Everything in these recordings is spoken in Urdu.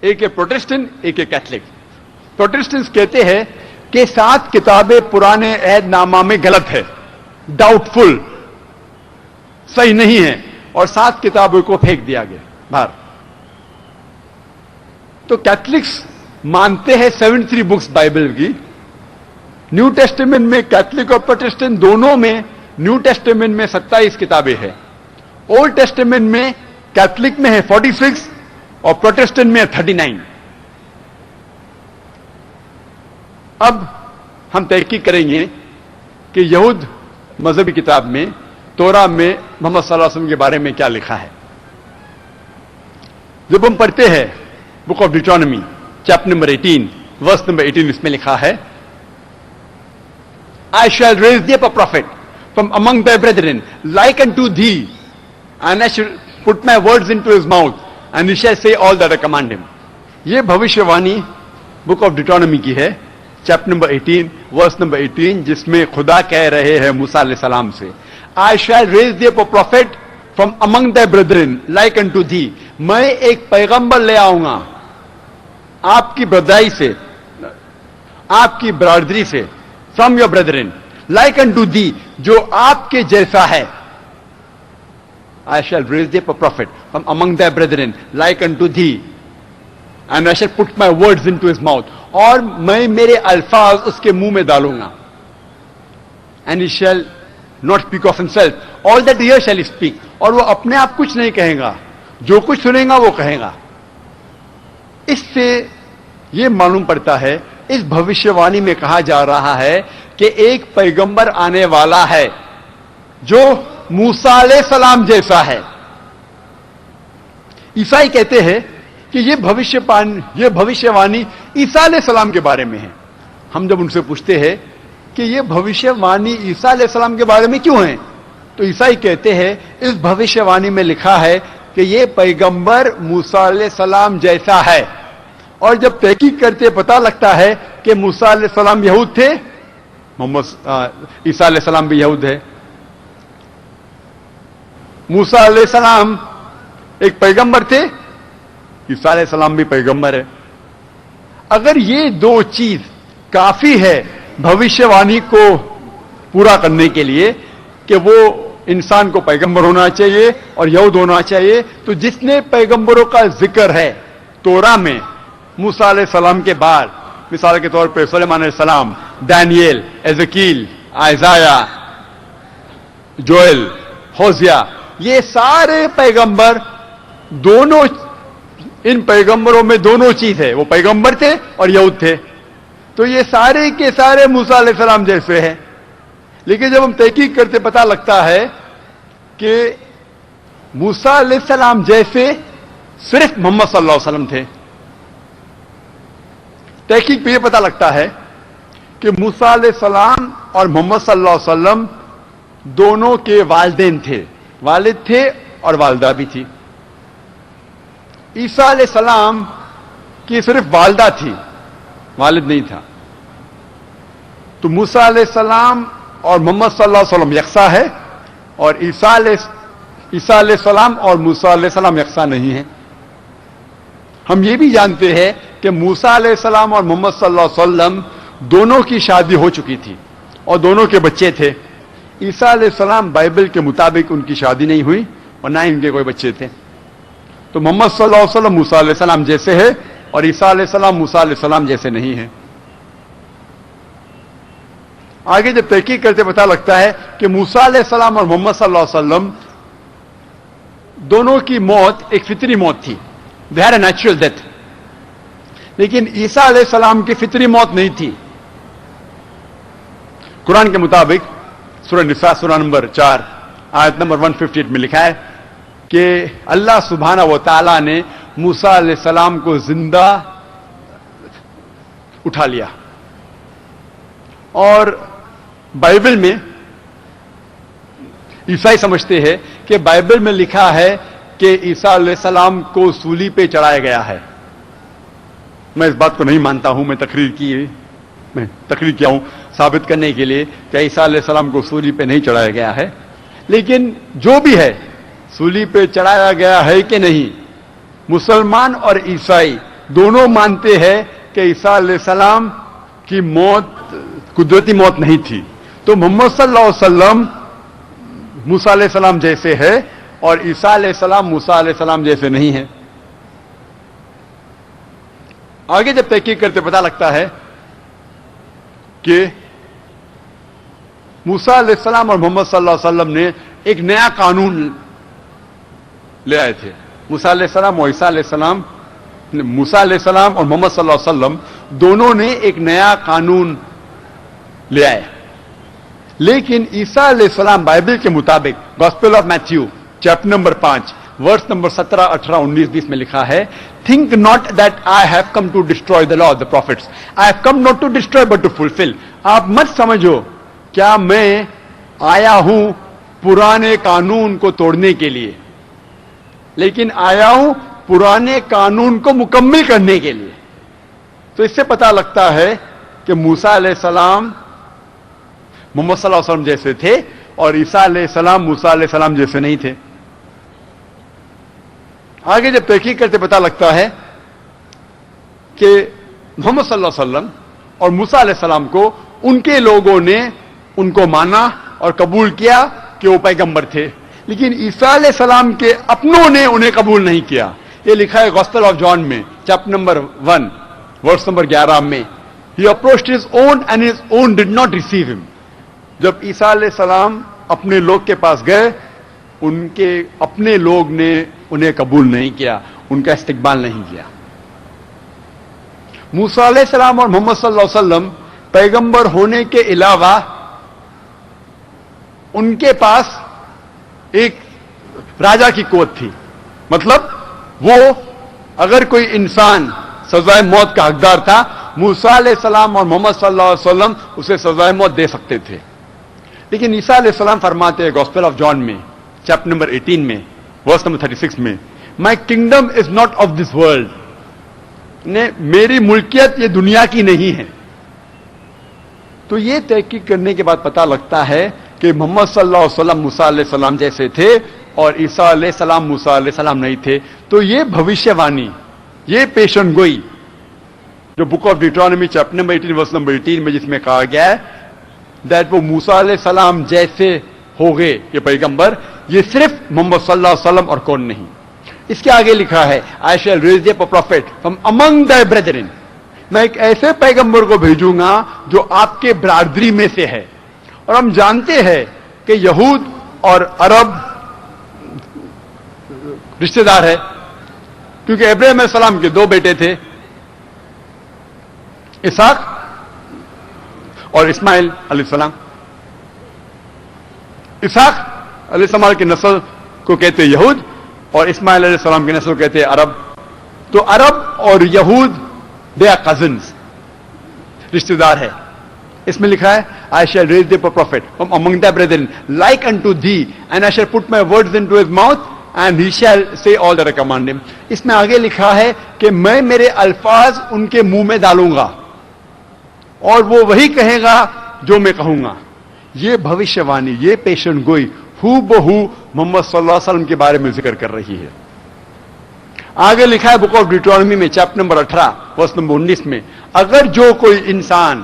ایک ہے پروٹسٹنٹ, ایک ہے کیتھولک. پروٹسٹنٹس کہتے ہیں کہ 7 کتابیں پرانے عہد نامہ میں غلط ہے, ڈاؤٹ فل, صحیح نہیں ہے, اور 7 کتابوں کو پھینک دیا گیا باہر. تو کیتھولکس مانتے ہیں 73 بکس بائبل کی. نیو ٹیسٹمنٹ میں کیتھولک اور پروٹسٹنٹ دونوں میں, نیو ٹیسٹمنٹ میں 27 کتابیں ہیں. اولڈ ٹیسٹمنٹ میں کیتھولک میں ہے 46 اور پروٹسٹنٹ میں 39. اب ہم تحقیق کریں گے کہ یہود مذہبی کتاب میں, تورا میں محمد صلی اللہ علیہ وسلم کے بارے میں کیا لکھا ہے. جب ہم پڑھتے ہیں book of Deuteronomy chapter number 18 verse number 18, اس میں لکھا ہے I shall raise thee up a prophet from among thy brethren, like unto thee, and I shall put my words into his mouth, and he shall say all that I command him. یہ بھوشیوانی بک آف ڈیٹرانومی کی ہے, چیپٹر نمبر 18 ورس نمبر 18, جس میں خدا کہہ رہے ہیں موسیٰ علیہ السلام سے, I shall raise thee up a prophet from among thy brethren, like unto thee. میں ایک پیغمبر لے آؤں گا آپ کی برادری سے, آپ کی برادری سے, from your brethren, like unto thee, جو آپ کے جیسا ہے. I shall raise thee up a prophet from among thy brethren, like unto thee, and I shall put my words into his mouth. اور میں میرے الفاظ اس کے منہ میں ڈالوں گا. And he shall not speak of himself, all that he hears shall he speak. اور وہ اپنے آپ کچھ نہیں کہے گا, جو کچھ سنے گا وہ کہے گا. اس سے یہ معلوم پڑتا ہے, اس بھوشیوانی میں کہا جا رہا ہے کہ ایک پیغمبر آنے والا ہے جو موسیٰ علیہ السلام جیسا ہے. عیسائی کہتے ہیں کہ یہ بھوشیوانی عیسیٰ علیہ السلام کے بارے میں ہے. ہم جب ان سے پوچھتے ہیں کہ یہ بھوشیوانی عیسیٰ علیہ السلام کے بارے میں کیوں ہے, تو عیسائی کہتے ہیں اس بھوشیوانی میں لکھا ہے کہ یہ پیغمبر موسیٰ علیہ السلام جیسا ہے. اور جب تحقیق کرتے پتہ لگتا ہے کہ موسیٰ علیہ السلام یہود تھے, عیسیٰ علیہ السلام بھی یہود ہے. موسیٰ علیہ السلام ایک پیغمبر تھے, عیسیٰ علیہ السلام بھی پیغمبر ہے. اگر یہ دو چیز کافی ہے بھوشیوانی کو پورا کرنے کے لیے کہ وہ انسان کو پیغمبر ہونا چاہیے اور یہود ہونا چاہیے, تو جس نے پیغمبروں کا ذکر ہے تورا میں موسیٰ علیہ السلام کے بعد, مثال کے طور پہ سلیمان علیہ السلام, دانیل, ایزیکیل, آئزایا, جوئل, ہوزیا, یہ سارے پیغمبر, دونوں ان پیغمبروں میں دونوں چیز ہے, وہ پیغمبر تھے اور یہود تھے. تو یہ سارے کے سارے موسیٰ علیہ السلام جیسے ہیں. لیکن جب ہم تحقیق کرتے پتہ لگتا ہے کہ موسیٰ علیہ السلام جیسے صرف محمد صلی اللہ علیہ وسلم تھے. تحقیق پہ یہ پتہ لگتا ہے کہ موسیٰ علیہ السلام اور محمد صلی اللہ علیہ وسلم دونوں کے والدین تھے, والد تھے اور والدہ بھی تھی. عیسیٰ علیہ السلام کی صرف والدہ تھی, والد نہیں تھا. تو موسیٰ علیہ السلام اور محمد صلی اللہ علیہ وسلم یکساں ہے, اور عیسیٰ علیہ السلام اور موسیٰ علیہ السلام یکساں نہیں ہیں. ہم یہ بھی جانتے ہیں کہ موسیٰ علیہ السلام اور محمد صلی اللہ علیہ وسلم دونوں کی شادی ہو چکی تھی اور دونوں کے بچے تھے. عیسیٰ علیہ السلام بائبل کے مطابق ان کی شادی نہیں ہوئی اور نہ ہی ان کے کوئی بچے تھے. تو محمد صلی اللہ علیہ وسلم موسیٰ علیہ السلام جیسے ہے اور عیسیٰ علیہ السلام موسیٰ علیہ السلام جیسے نہیں ہیں. آگے جب تحقیق کرتے پتہ لگتا ہے کہ موسیٰ علیہ السلام اور محمد صلی اللہ علیہ وسلم دونوں کی موت ایک فطری موت تھی, they had a natural death. لیکن عیسیٰ علیہ السلام کی فطری موت نہیں تھی. قرآن کے مطابق سورہ نساء سورہ نمبر 4 آیت نمبر 158 میں لکھا ہے کہ اللہ سبحانہ و تعالی نے موسیٰ علیہ السلام کو زندہ اٹھا لیا. اور بائبل میں عیسائی سمجھتے ہیں کہ بائبل میں لکھا ہے کہ عیسیٰ علیہ السلام کو سولی پہ چڑھایا گیا ہے. میں اس بات کو نہیں مانتا ہوں, میں تقریر کیا ہوں ثابت کرنے کے لیے کہ عیسیٰ علیہ السلام کو سولی پہ نہیں چڑھایا گیا ہے. لیکن جو بھی ہے, سولی پہ چڑھایا گیا ہے کہ نہیں, مسلمان اور عیسائی دونوں مانتے ہیں کہ عیسیٰ علیہ السلام کی موت قدرتی موت نہیں تھی. تو محمد صلی اللہ علیہ وسلم موسیٰ علیہ السلام جیسے ہے اور عیسیٰ علیہ السلام موسیٰ علیہ السلام جیسے نہیں ہے. آگے جب تحقیق کرتے پتہ لگتا ہے کہ موسیٰ علیہ السلام اور محمد صلی اللہ علیہ وسلم نے ایک نیا قانون لے آئے تھے. موسیٰ علیہ السلام اور عیسیٰ علیہ السلام موسیٰ علیہ السلام اور محمد صلی اللہ علیہ وسلم دونوں نے ایک نیا قانون لے آئے. لیکن عیسیٰ علیہ السلام بائبل کے مطابق Gospel of Matthew chapter number 5 verse number 17, 18, 19, 20 میں لکھا ہے, think not that I have come to destroy the law of the prophets, I have come not to destroy but to fulfil. آپ مت سمجھو کیا میں آیا ہوں پرانے قانون کو توڑنے کے لیے, لیکن آیا ہوں پرانے قانون کو مکمل کرنے کے لیے. تو اس سے پتہ لگتا ہے کہ موسیٰ علیہ السلام محمد صلی اللہ علیہ وسلم جیسے تھے اور عیسیٰ علیہ السلام موسیٰ علیہ السلام جیسے نہیں تھے. آگے جب تحقیق کرتے پتہ لگتا ہے کہ محمد صلی اللہ علیہ وسلم اور موسیٰ علیہ السلام کو ان کے لوگوں نے ان کو مانا اور قبول کیا کہ وہ پیغمبر تھے, لیکن عیسیٰ علیہ السلام کے اپنوں نے انہیں قبول نہیں کیا. یہ لکھا ہے گاسپل آف جان میں چیپٹر نمبر 1 ورس نمبر 11 میں, He approached his own and his own did not receive him. جب عیسیٰ علیہ السلام اپنے لوگ کے پاس گئے, ان کے اپنے لوگ نے انہیں قبول نہیں کیا, ان کا استقبال نہیں کیا. موسیٰ علیہ السلام اور محمد صلی اللہ علیہ وسلم پیغمبر ہونے کے علاوہ ان کے پاس ایک راجا کی قوت تھی. مطلب وہ اگر کوئی انسان سزائے موت کا حقدار تھا, موسیٰ علیہ السلام اور محمد صلی اللہ علیہ وسلم اسے سزائے موت دے سکتے تھے. لیکن عیسیٰ علیہ السلام فرماتے ہیں گاسپل آف جان میں چیپٹر نمبر 18 میں ورس نمبر 36 میں, my kingdom is not of this world, میری ملکیت یہ دنیا کی نہیں ہے. تو یہ تحقیق کرنے کے بعد پتہ لگتا ہے کہ محمد صلی اللہ علیہ وسلم موسیٰ علیہ السلام جیسے تھے اور عیسیٰ علیہ السلام موسیٰ علیہ السلام نہیں تھے. تو یہ بھوشیہ وانی, یہ پیشن گوئی جو book of Deuteronomy chapter number 18 verse number 18 میں جس میں کہا گیا ہے دیٹ وہ موسیٰ علیہ السلام جیسے ہو گئے یہ پیغمبر, یہ صرف محمد صلی اللہ علیہ وسلم اور کون نہیں. اس کے آگے لکھا ہے I shall raise up a prophet from among thy brethren, میں ایک ایسے پیغمبر کو بھیجوں گا جو آپ کے برادری میں سے ہے. اور ہم جانتے ہیں کہ یہود اور عرب رشتہ دار ہے, کیونکہ ابراہیم علیہ السلام کے 2 بیٹے تھے, اسحاق اور اسماعیل علیہ السلام. اسحاق علیہ السلام کی نسل کو کہتے یہود اور اسماعیل علیہ السلام کی نسل کو کہتے عرب. تو عرب اور یہود دے آر کزنس, رشتہ دار ہے. اس میں لکھا ہے I shall raise up a prophet from among thy brethren like unto thee, and I shall put my words into his mouth and he shall say all that I command him. اس میں آگے لکھا ہے کہ میں میرے الفاظ ان کے منہ میں ڈالوں گا اور وہ وہی کہے گا جو میں کہوں گا. یہ بھوشیہ وانی, یہ پیشن گوئی ہو بہو محمد صلی اللہ علیہ وسلم کے بارے میں ذکر کر رہی ہے. آگے لکھا ہے بک آف ڈیوٹرانومی میں چیپٹر نمبر 18 ورس نمبر 19 میں, اگر جو کوئی انسان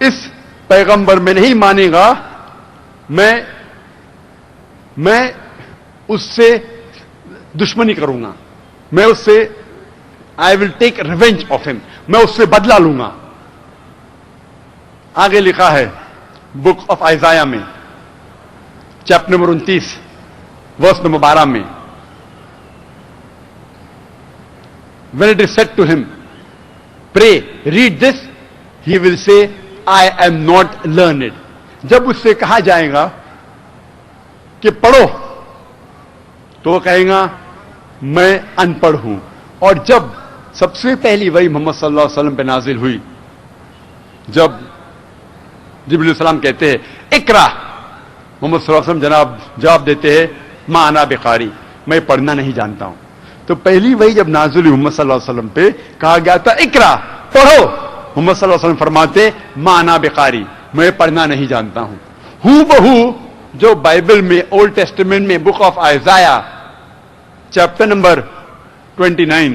اس پیغمبر میں نہیں مانے گا, میں اس سے دشمنی کروں گا, میں اس سے I will take revenge of him, میں اس سے بدلہ لوں گا. آگے لکھا ہے بک آف آئزایا میں چیپٹر نمبر 29 ورس نمبر 12 میں, when it is said to him, pray, read this, he will say, I am not learned. جب اس سے کہا جائے گا کہ پڑھو تو وہ کہے گا میں ان پڑھ ہوں. اور جب سب سے پہلی وحی محمد صلی اللہ علیہ وسلم پہ نازل ہوئی, جب جبریل علیہ السلام کہتے ہیں اقرا, محمد صلی اللہ علیہ وسلم جواب دیتے ہیں ما انا بقاری, میں پڑھنا نہیں جانتا ہوں. تو پہلی وحی جب نازل ہوئی محمد صلی اللہ علیہ وسلم پہ کہا گیا تھا اقرا, پڑھو. محمد صلی اللہ علیہ وسلم فرماتے ما انا بقاری, میں پڑھنا نہیں جانتا ہوں. ہو بہو جو بائبل میں اولڈ ٹیسٹمنٹ میں بک آف آئزایا چیپٹر نمبر 29